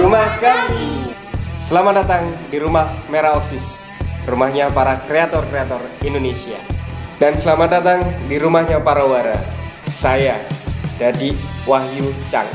rumah kami. Selamat datang di rumah Merah Oxis, rumahnya para kreator-kreator Indonesia. Dan selamat datang di rumahnya para wara. Saya, Dadi Wahyu Chang,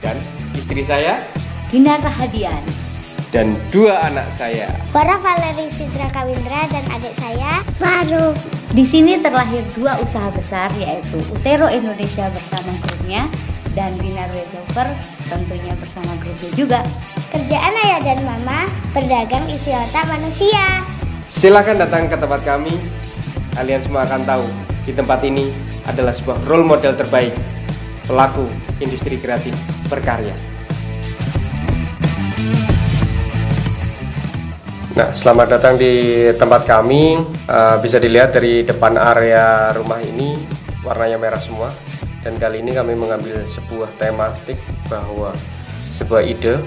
dan istri saya, Dinar Rahadian, dan dua anak saya, Wara Valeri Sidra Kawindra dan adik saya, Faru. Di sini terlahir dua usaha besar, yaitu Utero Indonesia bersama grupnya dan Dinar Developer tentunya bersama grupnya juga. Kerjaan ayah dan mama berdagang isi otak manusia. Silakan datang ke tempat kami. Kalian semua akan tahu di tempat ini adalah sebuah role model terbaik pelaku industri kreatif berkarya. Nah, selamat datang di tempat kami. Bisa dilihat dari depan area rumah ini warnanya merah semua. Dan kali ini kami mengambil sebuah tematik bahwa sebuah ide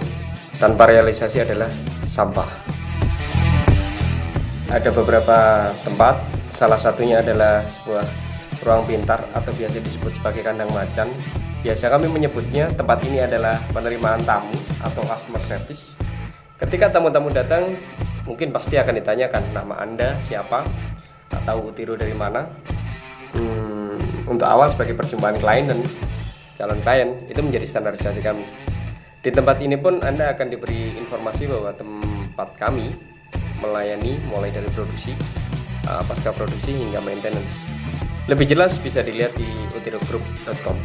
tanpa realisasi adalah sampah. Ada beberapa tempat, salah satunya adalah sebuah ruang pintar atau biasa disebut sebagai kandang macan. Biasa kami menyebutnya tempat ini adalah penerimaan tamu atau customer service. Ketika tamu-tamu datang, mungkin pasti akan ditanyakan nama Anda siapa atau Utero dari mana. Untuk awal sebagai perjumpaan klien dan calon klien itu menjadi standarisasi kami. Di tempat ini pun Anda akan diberi informasi bahwa tempat kami melayani mulai dari produksi, pasca produksi hingga maintenance. Lebih jelas bisa dilihat di uterogroup.com.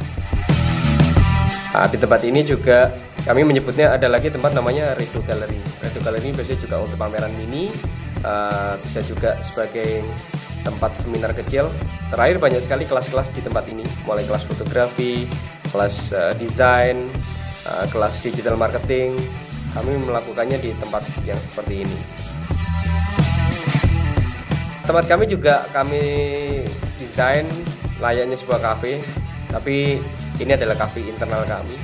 Di tempat ini juga kami menyebutnya ada lagi tempat namanya Redo Gallery. Redo Gallery biasanya juga untuk pameran mini, bisa juga sebagai tempat seminar kecil. Terakhir banyak sekali kelas-kelas di tempat ini, mulai kelas fotografi, kelas desain, kelas digital marketing. Kami melakukannya di tempat yang seperti ini. Tempat kami juga kami desain layaknya sebuah kafe, tapi ini adalah kafe internal kami.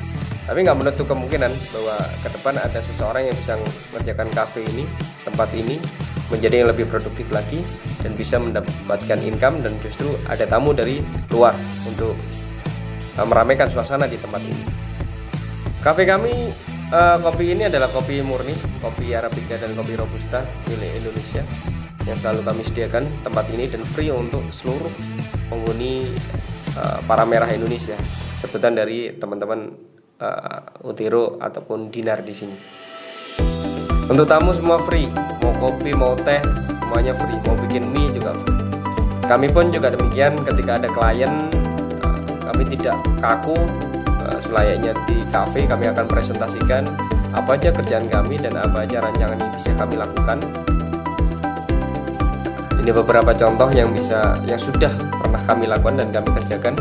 Tapi nggak menutup kemungkinan bahwa ke depan ada seseorang yang bisa mengerjakan kafe ini, tempat ini menjadi yang lebih produktif lagi dan bisa mendapatkan income, dan justru ada tamu dari luar untuk meramaikan suasana di tempat ini. Kafe kami, kopi ini adalah kopi murni, kopi Arabica dan kopi Robusta milik Indonesia yang selalu kami sediakan tempat ini dan free untuk seluruh penghuni para merah Indonesia, sebutan dari teman-teman Utero ataupun Dinar di sini. Untuk tamu semua free, mau kopi, mau teh, semuanya free, mau bikin mie juga free. Kami pun juga demikian, ketika ada klien, kami tidak kaku, selayaknya di kafe kami akan presentasikan apa aja kerjaan kami dan apa aja rancangan yang bisa kami lakukan. Ini beberapa contoh yang sudah pernah kami lakukan dan kami kerjakan.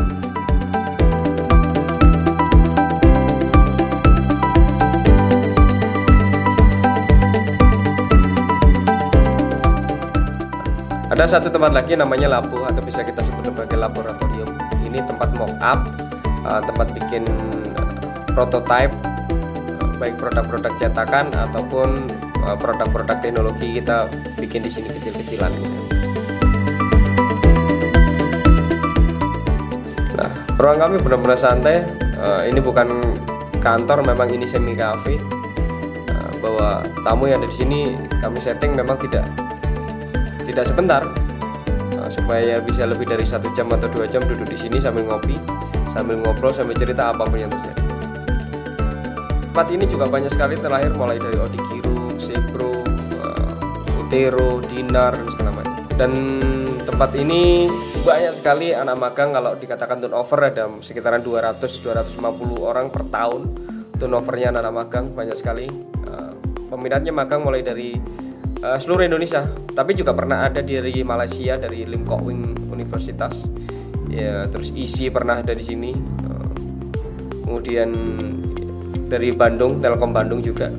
Ada satu tempat lagi namanya Labo atau bisa kita sebut sebagai laboratorium. Ini tempat mock up, tempat bikin prototype, baik produk-produk cetakan ataupun produk-produk teknologi kita bikin di sini kecil-kecilan. Nah, ruang kami benar-benar santai. Ini bukan kantor, memang ini semi cafe. Bahwa tamu yang ada di sini kami setting memang tidak sebentar, supaya bisa lebih dari 1 jam atau 2 jam duduk di sini sambil ngopi, sambil ngobrol, sambil cerita apapun yang terjadi. Tempat ini juga banyak sekali terlahir mulai dari Odigiru, Sepro, Utero, Dinar dan segala macam. Dan tempat ini banyak sekali anak magang. Kalau dikatakan turnover ada sekitaran 200-250 orang per tahun. Turnovernya anak magang banyak sekali. Peminatnya magang mulai dari seluruh Indonesia, tapi juga pernah ada dari Malaysia, dari Lim Kok Wing Universitas, ya, terus ISI pernah ada di sini, kemudian dari Bandung, Telkom Bandung juga.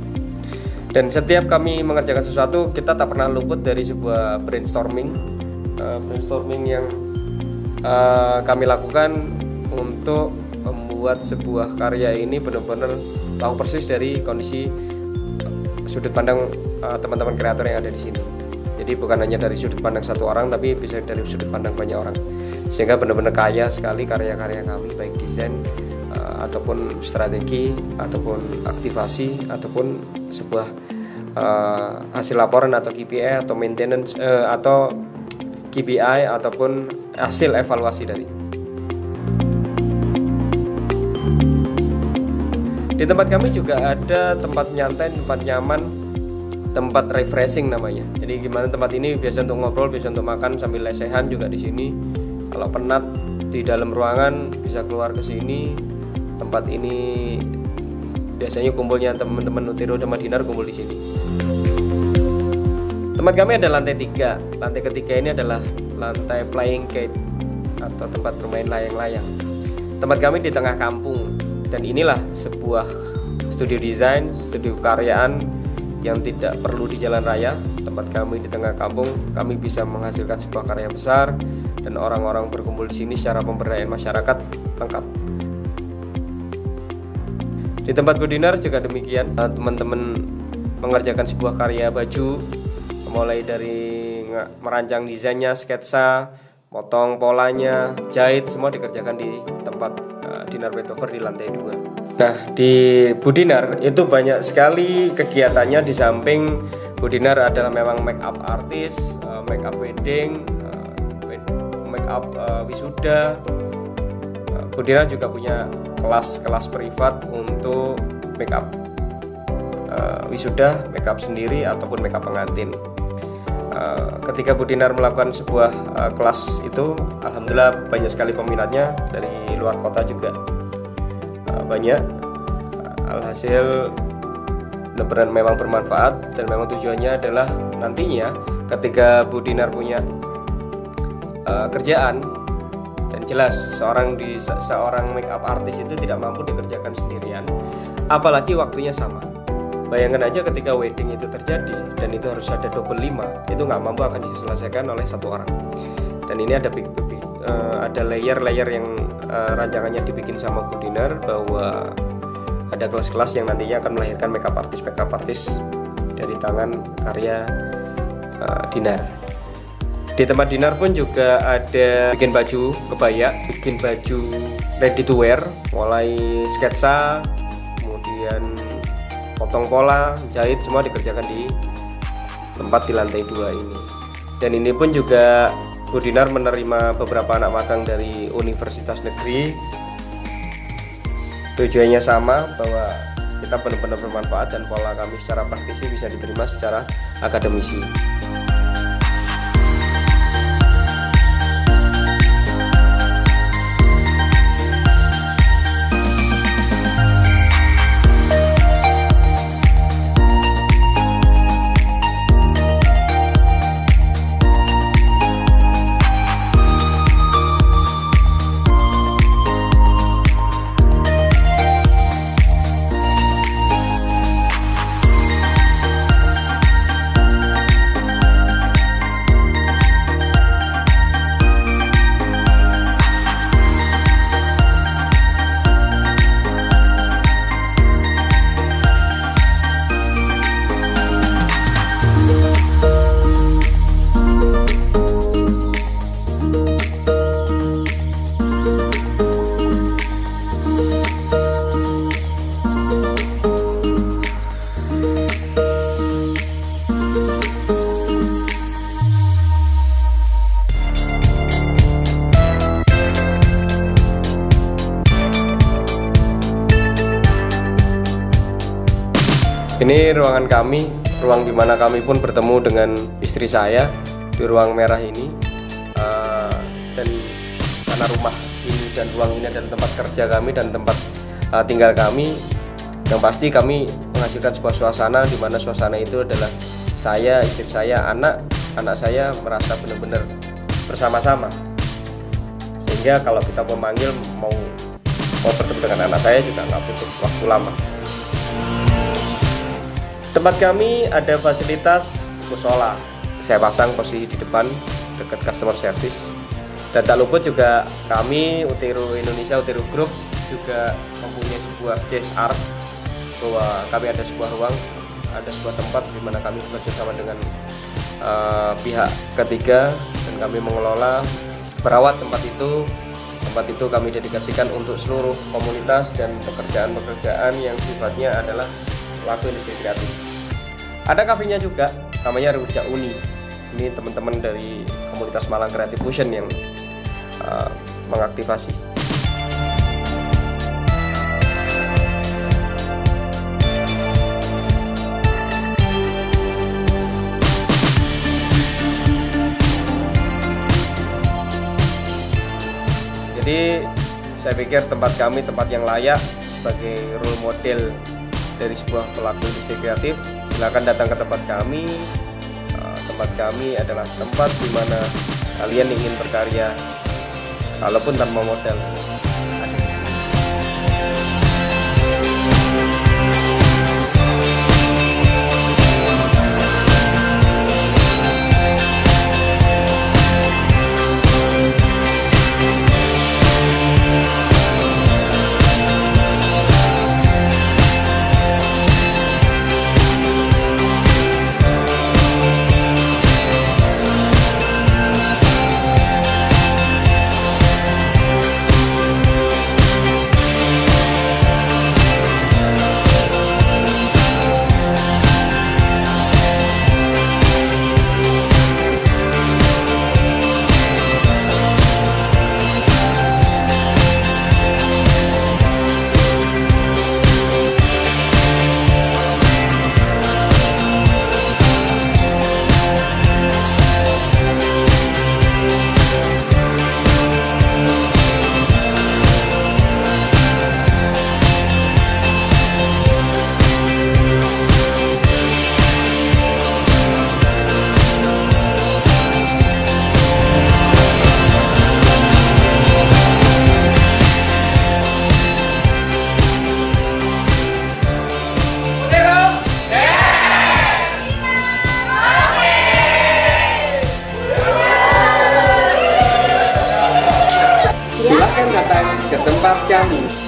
Dan setiap kami mengerjakan sesuatu, kita tak pernah luput dari sebuah brainstorming yang kami lakukan untuk membuat sebuah karya ini benar-benar tahu persis dari kondisi sudut pandang teman-teman kreator yang ada di sini. Jadi bukan hanya dari sudut pandang satu orang, tapi bisa dari sudut pandang banyak orang. Sehingga benar-benar kaya sekali karya-karya kami, baik desain, ataupun strategi, ataupun aktivasi, ataupun sebuah hasil laporan atau KPI atau maintenance atau KPI ataupun hasil evaluasi dari. Di tempat kami juga ada tempat nyantai, tempat nyaman, tempat refreshing namanya. Jadi gimana tempat ini biasa untuk ngobrol, biasa untuk makan sambil lesehan juga di sini. Kalau penat di dalam ruangan bisa keluar ke sini. Tempat ini biasanya kumpulnya teman-teman Utero sama Dinar kumpul di sini. Tempat kami ada lantai 3. Lantai ketiga ini adalah lantai playing cage atau tempat bermain layang-layang. Tempat kami di tengah kampung, dan inilah sebuah studio desain, studio karyaan yang tidak perlu di jalan raya. Tempat kami di tengah kampung, kami bisa menghasilkan sebuah karya besar dan orang-orang berkumpul di sini secara pemberdayaan masyarakat lengkap. Di tempat Dinar juga demikian, teman-teman mengerjakan sebuah karya baju, mulai dari merancang desainnya, sketsa, potong polanya, jahit, semua dikerjakan di tempat Dinar Makeover di lantai 2. Nah, di Dinar itu banyak sekali kegiatannya. Di samping Dinar adalah memang make up artist, make up wedding, make up wisuda. Dinar juga punya kelas-kelas privat untuk make up wisuda, make up sendiri ataupun make up pengantin. Ketika Dinar melakukan sebuah kelas itu, alhamdulillah banyak sekali peminatnya, dari luar kota juga banyak. Alhasil benar-benar memang bermanfaat, dan memang tujuannya adalah nantinya ketika Dinar punya kerjaan, dan jelas seorang make up artist itu tidak mampu dikerjakan sendirian, apalagi waktunya sama. Bayangkan aja ketika wedding itu terjadi dan itu harus ada double 5, itu nggak mampu akan diselesaikan oleh satu orang. Dan ini ada ada layer-layer yang rancangannya dibikin sama Dinar, bahwa ada kelas-kelas yang nantinya akan melahirkan makeup artist dari tangan karya Dinar. Di tempat Dinar pun juga ada bikin baju kebaya, bikin baju ready to wear, mulai sketsa, kemudian potong pola, jahit, semua dikerjakan di tempat di lantai 2 ini. Dan ini pun juga Dinar menerima beberapa anak magang dari universitas negeri. Tujuannya sama, bahwa kita benar-benar bermanfaat dan pola kami secara praktisi bisa diterima secara akademisi. Ini ruangan kami, ruang dimana kami pun bertemu dengan istri saya di ruang merah ini. Dan karena rumah ini dan ruang ini adalah tempat kerja kami dan tempat tinggal kami, yang pasti kami menghasilkan sebuah suasana di mana suasana itu adalah saya, istri saya, anak saya merasa benar-benar bersama-sama. Sehingga kalau kita memanggil mau bertemu dengan anak saya juga nggak butuh waktu lama. Tempat kami ada fasilitas musola, saya pasang posisi di depan dekat customer service. Dan tak luput juga kami Utero Indonesia, Utero Group juga mempunyai sebuah CSR, bahwa kami ada sebuah ruang, ada sebuah tempat di mana kami bekerja sama dengan pihak ketiga, dan kami mengelola, merawat tempat itu Tempat itu kami dedikasikan untuk seluruh komunitas dan pekerjaan-pekerjaan yang sifatnya adalah pelaku industri kreatif. Ada kafenya juga, namanya Rujak Uni. Ini teman-teman dari komunitas Malang Creative Fusion yang mengaktifasi. Jadi saya pikir tempat kami tempat yang layak sebagai role model dari sebuah pelaku industri kreatif. Silakan datang ke tempat kami. Tempat kami adalah tempat di mana kalian ingin berkarya, walaupun tanpa modal. Silakan datang ke tempat kami.